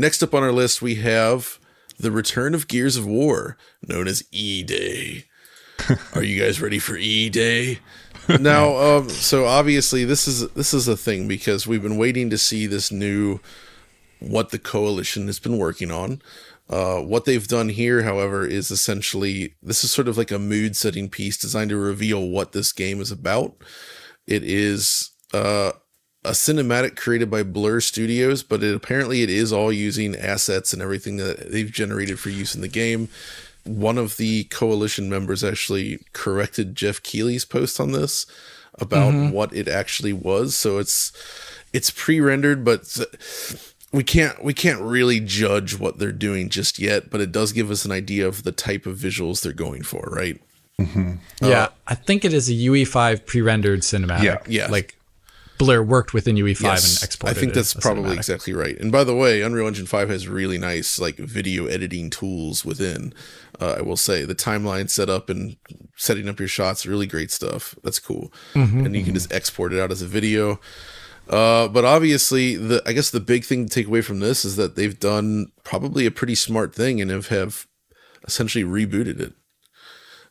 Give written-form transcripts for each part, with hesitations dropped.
Next up on our list, we have the return of Gears of War, known as E-Day. Are you guys ready for E-Day? Now, so obviously this is a thing because we've been waiting to see this new, what the Coalition has been working on. What they've done here, however, is essentially, this is sort of like a mood setting piece designed to reveal what this game is about. It is a cinematic created by Blur Studios, but apparently it is all using assets and everything that they've generated for use in the game. One of the Coalition members actually corrected Jeff Keighley's post on this about what it actually was. So it's pre-rendered, but we can't really judge what they're doing just yet, but it does give us an idea of the type of visuals they're going for, right? Yeah, I think it is a UE5 pre-rendered cinematic. Yeah. Like Blur worked within UE5 Yes, and exported it. I think that's probably cinematic. exactly right. And by the way, Unreal Engine 5 has really nice like video editing tools within. I will say the timeline setup and setting up your shots, really great stuff. That's cool. And you can just export it out as a video. But obviously, I guess the big thing to take away from this is that they've done probably a pretty smart thing and have essentially rebooted it.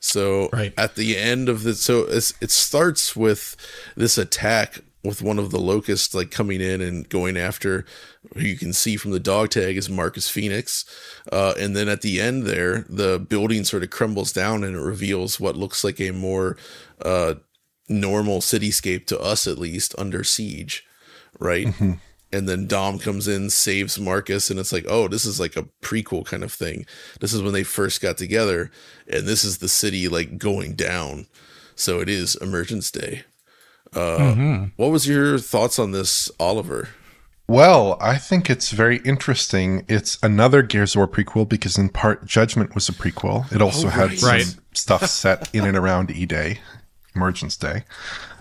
So at the end of the, it starts with this attack with one of the locusts like coming in and going after who you can see from the dog tag is Marcus Phoenix. And then at the end there, the building sort of crumbles down and it reveals what looks like a more normal cityscape to us, at least, under siege. Right. And then Dom comes in, saves Marcus, and it's like, oh, this is like a prequel kind of thing. This is when they first got together, and this is the city like going down. So it is Emergence Day. What was your thoughts on this, Oliver? Well, I think it's very interesting. It's another Gears of War prequel because in part Judgment was a prequel. It also had some stuff set in and around E-Day, Emergence Day.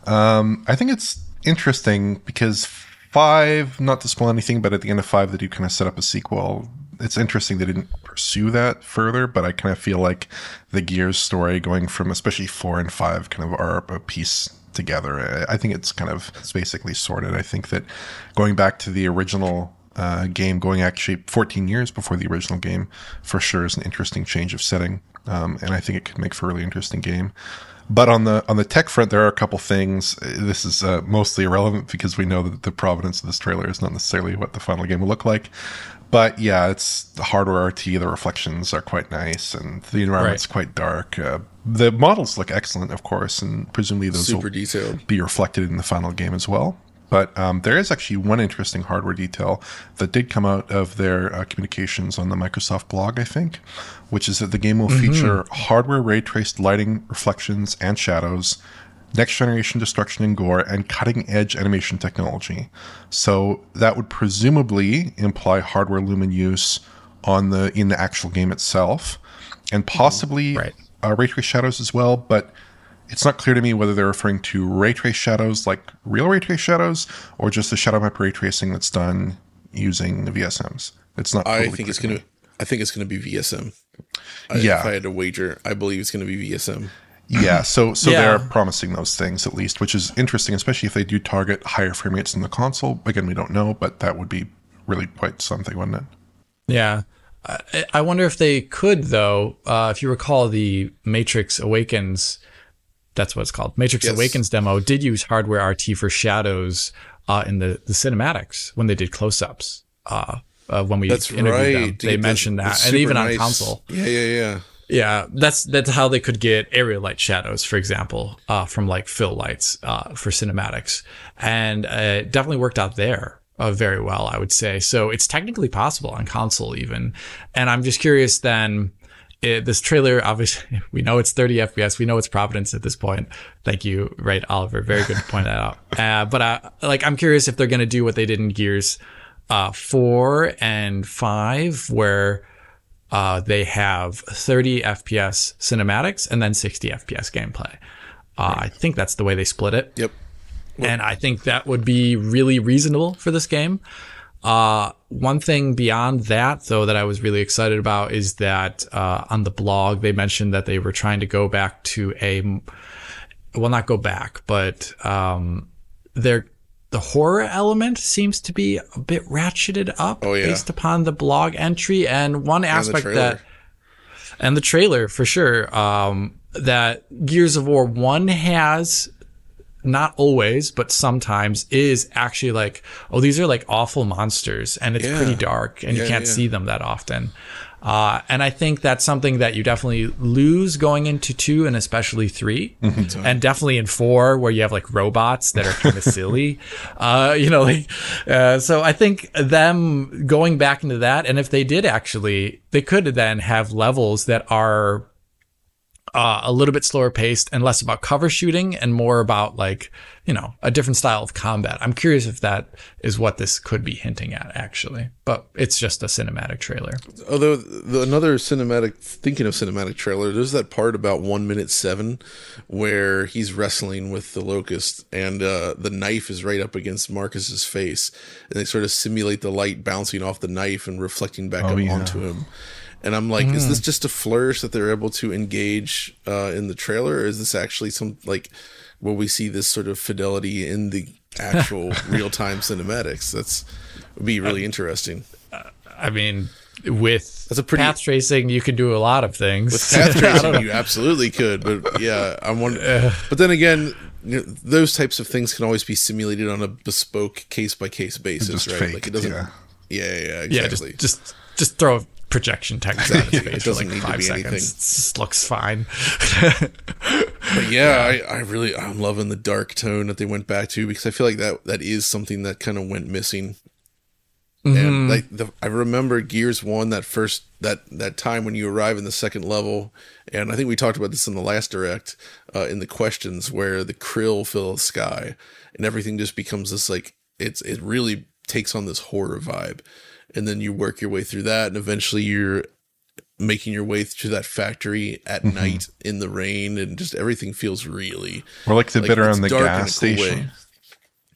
I think it's interesting because 5, not to spoil anything, but at the end of 5 they do kind of set up a sequel. It's interesting they didn't pursue that further, but I kind of feel like the Gears story going from especially 4 and 5 kind of are a piece together. I think it's basically sorted. I think that going back to the original game, going actually 14 years before the original game, for sure is an interesting change of setting, and I think it could make for a really interesting game. But on the tech front, there are a couple things. This is mostly irrelevant because we know that the provenance of this trailer is not necessarily what the final game will look like. But yeah, it's the hardware RT, the reflections are quite nice, and the environment's quite dark. The models look excellent, of course, and presumably those Super will detailed. Be reflected in the final game as well. But there is actually one interesting hardware detail that did come out of their communications on the Microsoft blog, I think, which is that the game will feature hardware ray-traced lighting, reflections, and shadows, next-generation destruction and gore, and cutting-edge animation technology. So that would presumably imply hardware lumen use in the actual game itself, and possibly ray-traced shadows as well, but it's not clear to me whether they're referring to ray trace shadows, like real ray trace shadows, or just the shadow map ray tracing that's done using the VSMs. It's not. Totally I think it's gonna be VSM. If I had to wager, I believe it's gonna be VSM. Yeah, so they're promising those things at least, which is interesting, especially if they do target higher frame rates in the console. Again, we don't know, but that would be really quite something, wouldn't it? Yeah. I wonder if they could, though. If you recall, the Matrix Awakens. That's what it's called. Matrix Awakens demo did use hardware RT for shadows in the cinematics when they did close-ups. When we interviewed them, they mentioned that, and even on console. Yeah. That's how they could get area light shadows, for example, from like fill lights for cinematics, and it definitely worked out there very well, I would say. So it's technically possible on console even, and I'm just curious then. This trailer, obviously, we know it's 30 FPS. We know it's Providence at this point. Thank you, Oliver. Very good to point that out. But I'm curious if they're going to do what they did in Gears 4 and 5, where they have 30 FPS cinematics and then 60 FPS gameplay. I think that's the way they split it. Yep. And I think that would be really reasonable for this game. One thing beyond that, though, that I was really excited about is that on the blog, they mentioned that they were trying to go back to not go back, but they're the horror element seems to be a bit ratcheted up based upon the blog entry. And one aspect and the trailer for sure, that Gears of War 1 has, not always, but sometimes, is actually like, oh, these are like awful monsters, and it's pretty dark, and you can't see them that often. And I think that's something that you definitely lose going into 2 and especially 3, and definitely in 4, where you have like robots that are kind of silly. So I think them going back into that, and if they did actually, they could then have levels that are a little bit slower paced and less about cover shooting and more about like, a different style of combat. I'm curious if that is what this could be hinting at, actually, but it's just a cinematic trailer. Although thinking of cinematic trailer, there's that part about 1:07 where he's wrestling with the Locust, and the knife is right up against Marcus's face, and they sort of simulate the light bouncing off the knife and reflecting back onto him. And I'm like, is this just a flourish that they're able to engage in the trailer? Or is this actually will we see this sort of fidelity in the actual real-time cinematics? Would be really interesting. I mean, with path tracing, you can do a lot of things. With path tracing, you absolutely could. But yeah, I'm wondering. But then again, those types of things can always be simulated on a bespoke case-by-case basis, right? Fake, like it doesn't. Yeah, exactly. Just throw projection text out of his face for like need 5 to be seconds. anything. It just looks fine. But yeah, I'm loving the dark tone that they went back to, because I feel like that is something that kind of went missing. And I remember Gears 1, that time when you arrive in the second level, and I think we talked about this in the last direct, in the questions, where the krill fill the sky and everything just becomes this like, it really takes on this horror vibe. And then you work your way through that, and eventually you're making your way to that factory at night in the rain, and just everything feels really... Or like the bit around the gas station.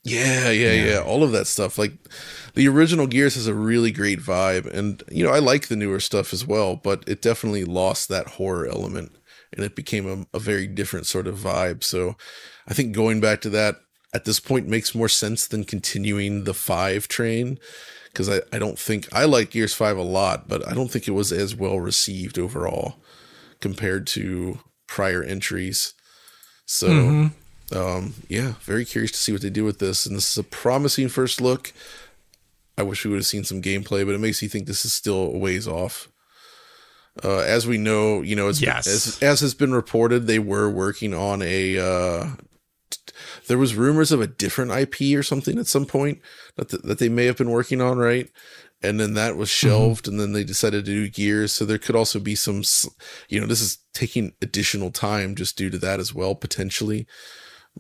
Yeah. All of that stuff. Like, the original Gears has a really great vibe, and, I like the newer stuff as well, but it definitely lost that horror element, and it became a very different sort of vibe. So I think going back to that at this point makes more sense than continuing the 5 train. Because I don't think, I like Gears 5 a lot, but I don't think it was as well received overall compared to prior entries. So, very curious to see what they do with this. And this is a promising first look. I wish we would have seen some gameplay, but it makes you think this is still a ways off. As we know, as has been reported, they were working on there was rumors of a different IP or something at some point that they may have been working on, right? And then that was shelved, and then they decided to do Gears. So there could also be some, this is taking additional time just due to that as well, potentially.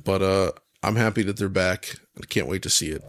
But I'm happy that they're back. I can't wait to see it.